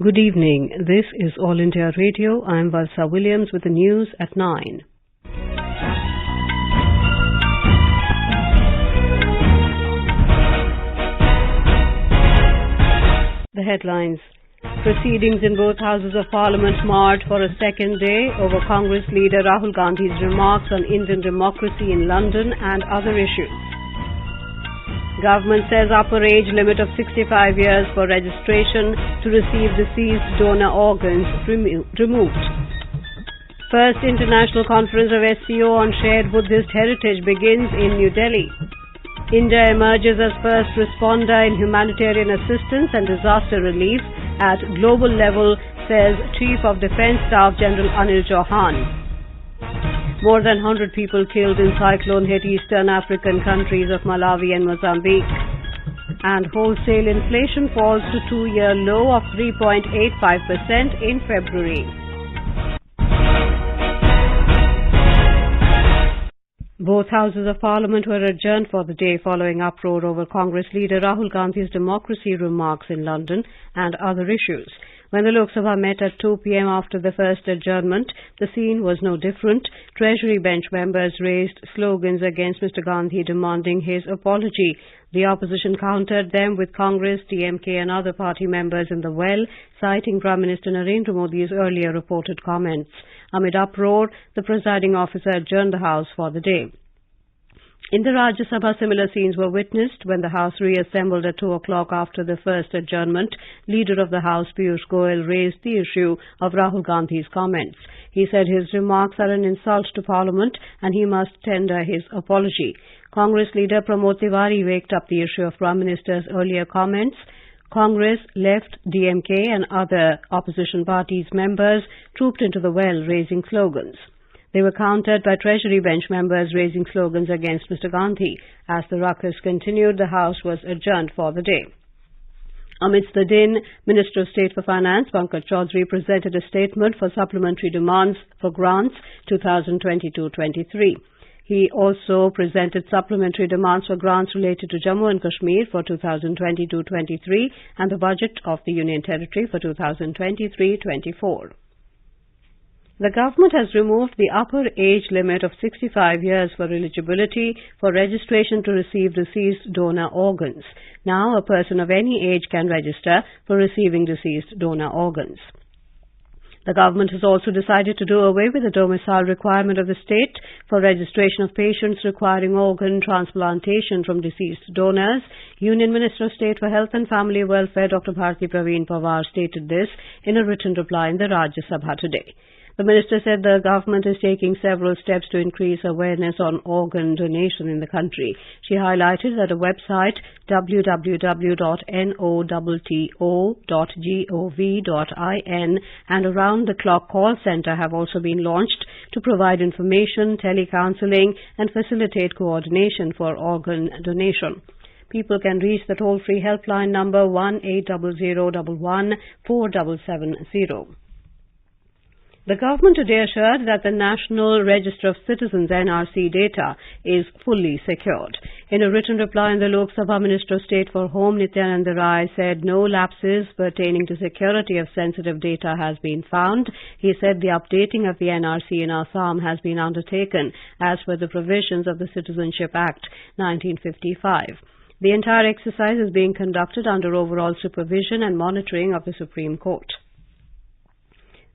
Good evening. This is All India Radio. I am Valsa Williams with the news at 9. The headlines. Proceedings in both houses of Parliament marred for a second day over Congress leader Rahul Gandhi's remarks on Indian democracy in London and other issues. Government says upper age limit of 65 years for registration to receive deceased donor organs removed. First International Conference of SCO on Shared Buddhist Heritage begins in New Delhi. India emerges as first responder in humanitarian assistance and disaster relief at global level, says Chief of Defence Staff General Anil Chauhan. More than 100 people killed in cyclone-hit eastern African countries of Malawi and Mozambique. And wholesale inflation falls to two-year low of 3.85% in February. Both houses of Parliament were adjourned for the day following uproar over Congress leader Rahul Gandhi's democracy remarks in London and other issues. When the Lok Sabha met at 2 p.m. after the first adjournment, the scene was no different. Treasury bench members raised slogans against Mr. Gandhi demanding his apology. The opposition countered them with Congress, DMK and other party members in the well, citing Prime Minister Narendra Modi's earlier reported comments. Amid uproar, the presiding officer adjourned the House for the day. In the Rajya Sabha, similar scenes were witnessed when the House reassembled at 2 o'clock after the first adjournment. Leader of the House, Piyush Goyal, raised the issue of Rahul Gandhi's comments. He said his remarks are an insult to Parliament and he must tender his apology. Congress leader Pramod Tiwari waked up the issue of Prime Minister's earlier comments. Congress, Left, DMK and other opposition parties' members trooped into the well raising slogans. They were countered by Treasury bench members raising slogans against Mr. Gandhi. As the ruckus continued, the House was adjourned for the day. Amidst the din, Minister of State for Finance, Pankaj Chaudhary, presented a statement for supplementary demands for grants 2022-23. He also presented supplementary demands for grants related to Jammu and Kashmir for 2022-23 and the budget of the Union Territory for 2023-24. The government has removed the upper age limit of 65 years for eligibility for registration to receive deceased donor organs. Now, a person of any age can register for receiving deceased donor organs. The government has also decided to do away with the domicile requirement of the state for registration of patients requiring organ transplantation from deceased donors. Union Minister of State for Health and Family Welfare, Dr. Bharti Praveen Pawar, stated this in a written reply in the Rajya Sabha today. The minister said the government is taking several steps to increase awareness on organ donation in the country. She highlighted that a website, www.notto.gov.in, and a round-the-clock call centre have also been launched to provide information, telecounselling and facilitate coordination for organ donation. People can reach the toll-free helpline number 1-800-11-4770. The government today assured that the National Register of Citizens NRC data is fully secured. In a written reply in the Lok Sabha, Minister of State for Home Nityananda Rai said no lapses pertaining to security of sensitive data has been found. He said the updating of the NRC in Assam has been undertaken as per the provisions of the Citizenship Act 1955. The entire exercise is being conducted under overall supervision and monitoring of the Supreme Court.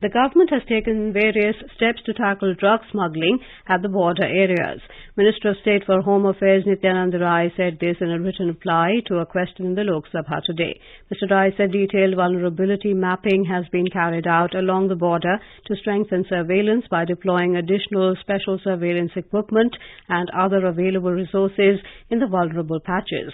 The government has taken various steps to tackle drug smuggling at the border areas. Minister of State for Home Affairs Nityananda Rai said this in a written reply to a question in the Lok Sabha today. Mr. Rai said detailed vulnerability mapping has been carried out along the border to strengthen surveillance by deploying additional special surveillance equipment and other available resources in the vulnerable patches.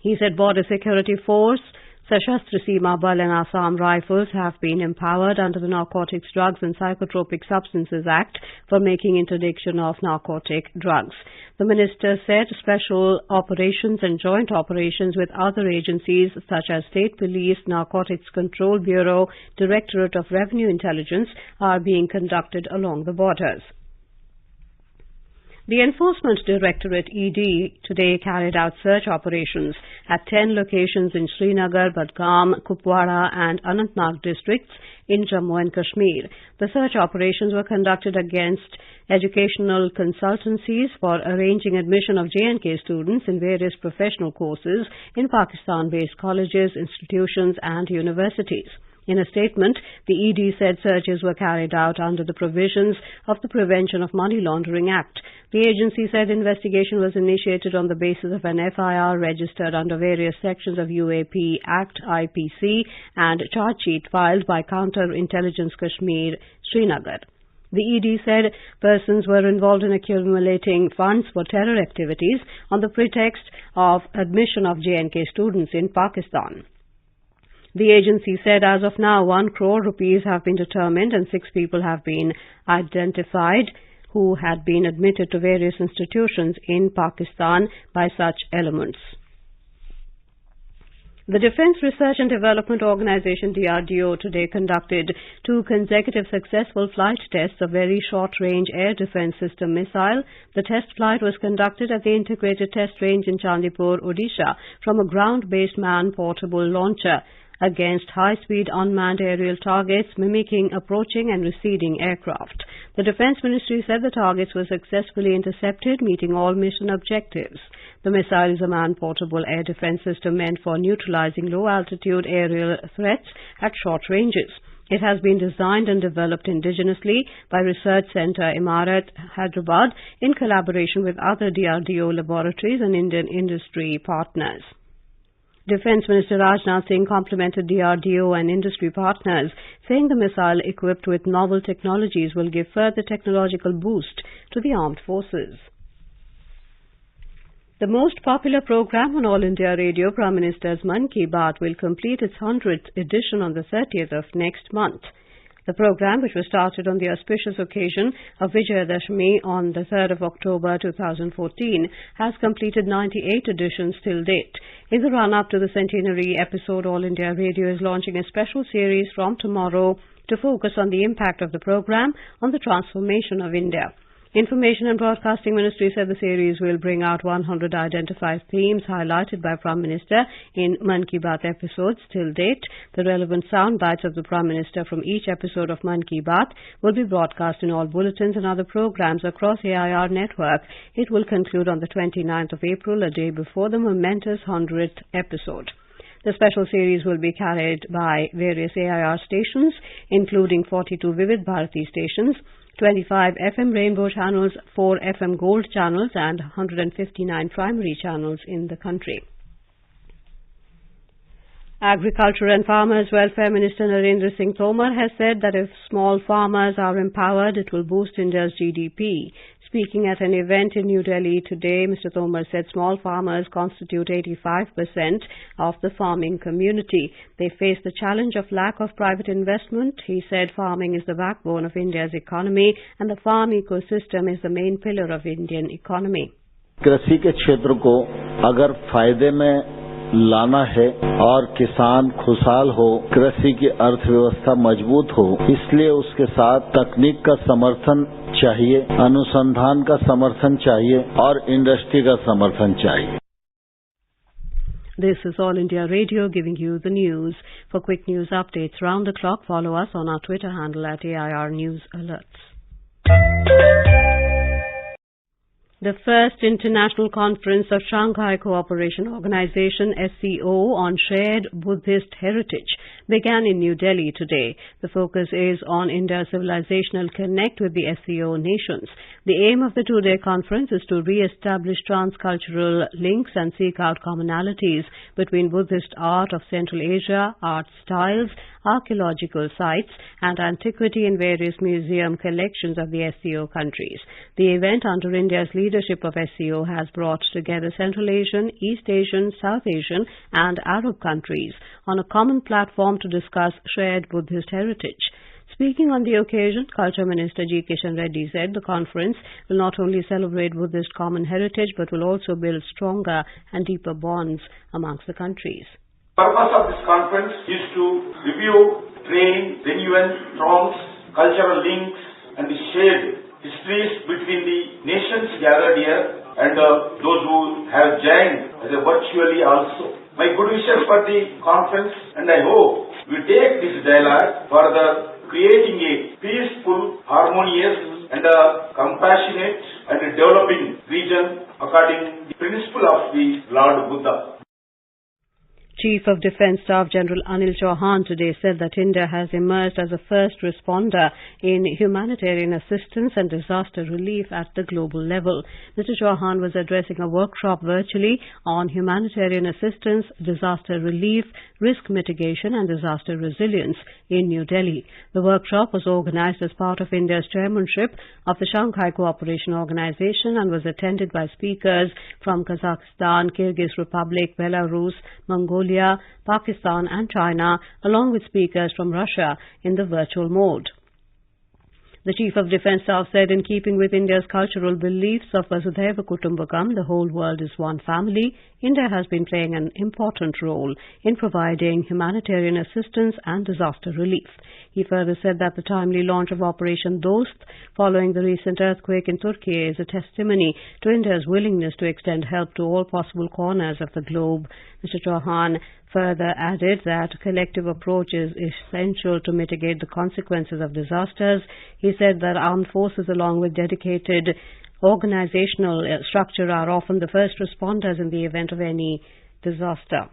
He said Border Security Force, Sashastra Seema Bal and Assam Rifles have been empowered under the Narcotics, Drugs and Psychotropic Substances Act for making interdiction of narcotic drugs. The minister said special operations and joint operations with other agencies such as State Police, Narcotics Control Bureau, Directorate of Revenue Intelligence are being conducted along the borders. The Enforcement Directorate ED today carried out search operations at 10 locations in Srinagar, Budgam, Kupwara and Anantnag districts in Jammu and Kashmir. The search operations were conducted against educational consultancies for arranging admission of J&K students in various professional courses in Pakistan-based colleges, institutions and universities. In a statement, the ED said searches were carried out under the provisions of the Prevention of Money Laundering Act. The agency said investigation was initiated on the basis of an FIR registered under various sections of UAP Act, IPC, and charge sheet filed by Counter-Intelligence Kashmir, Srinagar. The ED said persons were involved in accumulating funds for terror activities on the pretext of admission of J&K students in Pakistan. The agency said as of now 1 crore rupees have been determined and 6 people have been identified who had been admitted to various institutions in Pakistan by such elements. The Defence Research and Development Organization DRDO today conducted 2 consecutive successful flight tests of Very Short-Range Air Defence System missile. The test flight was conducted at the Integrated Test Range in Chandipur, Odisha, from a ground-based man-portable launcher against high-speed unmanned aerial targets mimicking approaching and receding aircraft. The Defence Ministry said the targets were successfully intercepted, meeting all mission objectives. The missile is a man-portable air defence system meant for neutralizing low-altitude aerial threats at short ranges. It has been designed and developed indigenously by Research Centre Imarat, Hyderabad, in collaboration with other DRDO laboratories and Indian industry partners. Defence Minister Rajnath Singh complimented DRDO and industry partners, saying the missile equipped with novel technologies will give further technological boost to the armed forces. The most popular program on All India Radio, Prime Minister's Mann Ki Baat, will complete its 100th edition on the 30th of next month. The program, which was started on the auspicious occasion of Vijayadashmi on the 3rd of October 2014, has completed 98 editions till date. In the run-up to the centenary episode, All India Radio is launching a special series from tomorrow to focus on the impact of the program on the transformation of India. Information and Broadcasting Ministry said the series will bring out 100 identified themes highlighted by Prime Minister in Mann Ki Baat episodes till date. The relevant sound bites of the Prime Minister from each episode of Mann Ki Baat will be broadcast in all bulletins and other programs across AIR network. It will conclude on the 29th of April, a day before the momentous 100th episode. The special series will be carried by various AIR stations, including 42 Vivid Bharati stations, 25 FM Rainbow channels, 4 FM Gold channels and 159 primary channels in the country. Agriculture and Farmers Welfare Minister Narendra Singh Tomar has said that if small farmers are empowered, it will boost India's GDP. Speaking at an event in New Delhi today, Mr. Tomar said small farmers constitute 85% of the farming community. They face the challenge of lack of private investment. He said farming is the backbone of India's economy and the farm ecosystem is the main pillar of Indian economy. कृषि के क्षेत्र को अगर फायदे में लाना है और किसान खुशहाल हो, कृषि की अर्थव्यवस्था मजबूत हो, इसलिए उसके साथ तकनीक का समर्थन चाहिए, अनुसंधान का समर्थन चाहिए और इंडस्ट्री का समर्थन चाहिए. This is All India Radio giving you the news. For quick news updates round the clock, follow us on our Twitter handle at AIR News Alerts. The first International Conference of Shanghai Cooperation Organization (SCO) on Shared Buddhist Heritage began in New Delhi today. The focus is on India's civilizational connect with the SCO nations. The aim of the two-day conference is to re-establish transcultural links and seek out commonalities between Buddhist art of Central Asia, art styles, archaeological sites and antiquity in various museum collections of the SCO countries. The event under India's leadership of SCO has brought together Central Asian, East Asian, South Asian and Arab countries on a common platform to discuss shared Buddhist heritage. Speaking on the occasion, Culture Minister G. Kishan Reddy said the conference will not only celebrate Buddhist common heritage but will also build stronger and deeper bonds amongst the countries. The purpose of this conference is to review, train, genuine norms, cultural links and the shared mysteries between the nations gathered here and those who have joined virtually also. My good wishes for the conference, and I hope we take this dialogue for the creating a peaceful, harmonious and compassionate and developing region according to the principle of the Lord Buddha. Chief of Defence Staff General Anil Chauhan today said that India has emerged as a first responder in humanitarian assistance and disaster relief at the global level. Mr. Chauhan was addressing a workshop virtually on humanitarian assistance, disaster relief, risk mitigation and disaster resilience in New Delhi. The workshop was organised as part of India's chairmanship of the Shanghai Cooperation Organization and was attended by speakers from Kazakhstan, Kyrgyz Republic, Belarus, Mongolia, Pakistan and China, along with speakers from Russia in the virtual mode. The Chief of Defence Staff said, in keeping with India's cultural beliefs of Vasudhaiva Kutumbakam, the whole world is one family, India has been playing an important role in providing humanitarian assistance and disaster relief. He further said that the timely launch of Operation Dost following the recent earthquake in Turkey is a testimony to India's willingness to extend help to all possible corners of the globe. Mr. Chauhan further added that a collective approach is essential to mitigate the consequences of disasters. He said that armed forces along with dedicated organizational structure are often the first responders in the event of any disaster.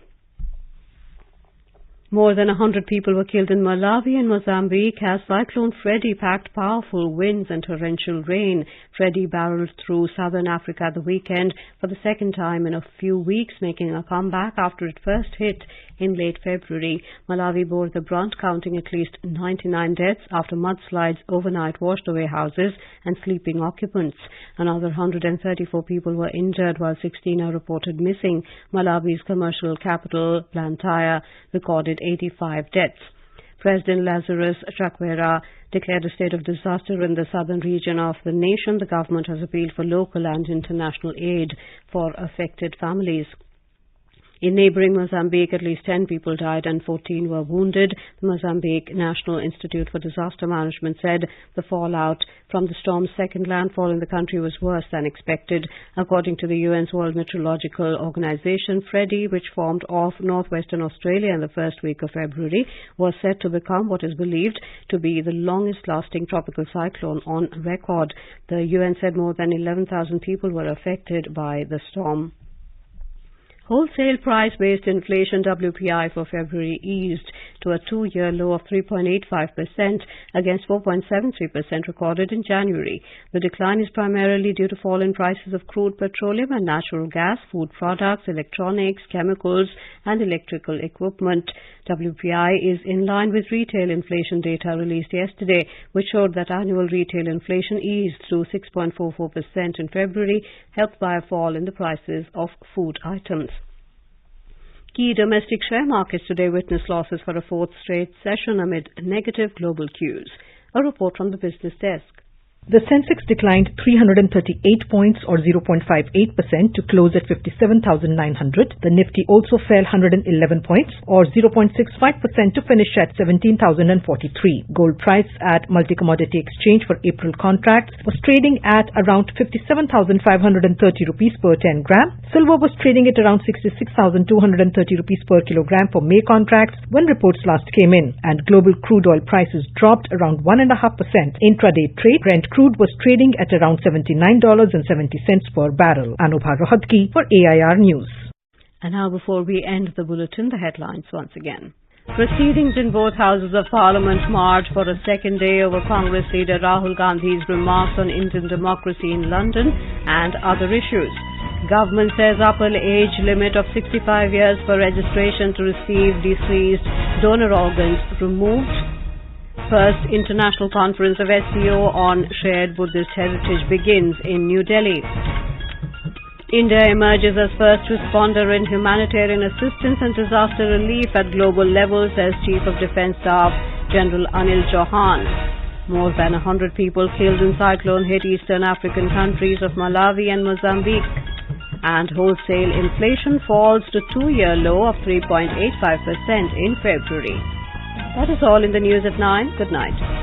More than 100 people were killed in Malawi and Mozambique as Cyclone Freddy packed powerful winds and torrential rain. Freddy barreled through southern Africa the weekend for the second time in a few weeks, making a comeback after it first hit in late February. Malawi bore the brunt, counting at least 99 deaths after mudslides overnight washed away houses and sleeping occupants. Another 134 people were injured while 16 are reported missing. Malawi's commercial capital, Blantyre, recorded 85 deaths. President Lazarus Chakwera declared a state of disaster in the southern region of the nation. The government has appealed for local and international aid for affected families. In neighbouring Mozambique, at least 10 people died and 14 were wounded. The Mozambique National Institute for Disaster Management said the fallout from the storm's second landfall in the country was worse than expected. According to the UN's World Meteorological Organization, Freddy, which formed off northwestern Australia in the first week of February, was set to become what is believed to be the longest-lasting tropical cyclone on record. The UN said more than 11,000 people were affected by the storm. Wholesale price-based inflation WPI for February eased to a two-year low of 3.85% against 4.73% recorded in January. The decline is primarily due to fall in prices of crude petroleum and natural gas, food products, electronics, chemicals and electrical equipment. WPI is in line with retail inflation data released yesterday, which showed that annual retail inflation eased to 6.44% in February, helped by a fall in the prices of food items. Key domestic share markets today witnessed losses for a fourth straight session amid negative global cues. A report from the business desk. The Sensex declined 338 points or 0.58% to close at 57,900. The Nifty also fell 111 points or 0.65% to finish at 17,043. Gold price at Multi-Commodity Exchange for April contracts was trading at around 57,530 rupees per 10 gram. Silver was trading at around 66,230 rupees per kilogram for May contracts when reports last came in. And global crude oil prices dropped around 1.5%. Intraday trade Brent crude was trading at around $79.70 per barrel. Anubha Rohatgi for AIR News. And now, before we end the bulletin, the headlines once again. Proceedings in both houses of Parliament march for a second day over Congress leader Rahul Gandhi's remarks on Indian democracy in London and other issues. Government says upper age limit of 65 years for registration to receive deceased donor organs removed. First International Conference of SCO on Shared Buddhist Heritage begins in New Delhi. India emerges as first responder in humanitarian assistance and disaster relief at global level, says Chief of Defence Staff General Anil Chauhan. More than 100 people killed in cyclone-hit eastern African countries of Malawi and Mozambique. And wholesale inflation falls to two-year low of 3.85% in February. That is all in the news at 9. Good night.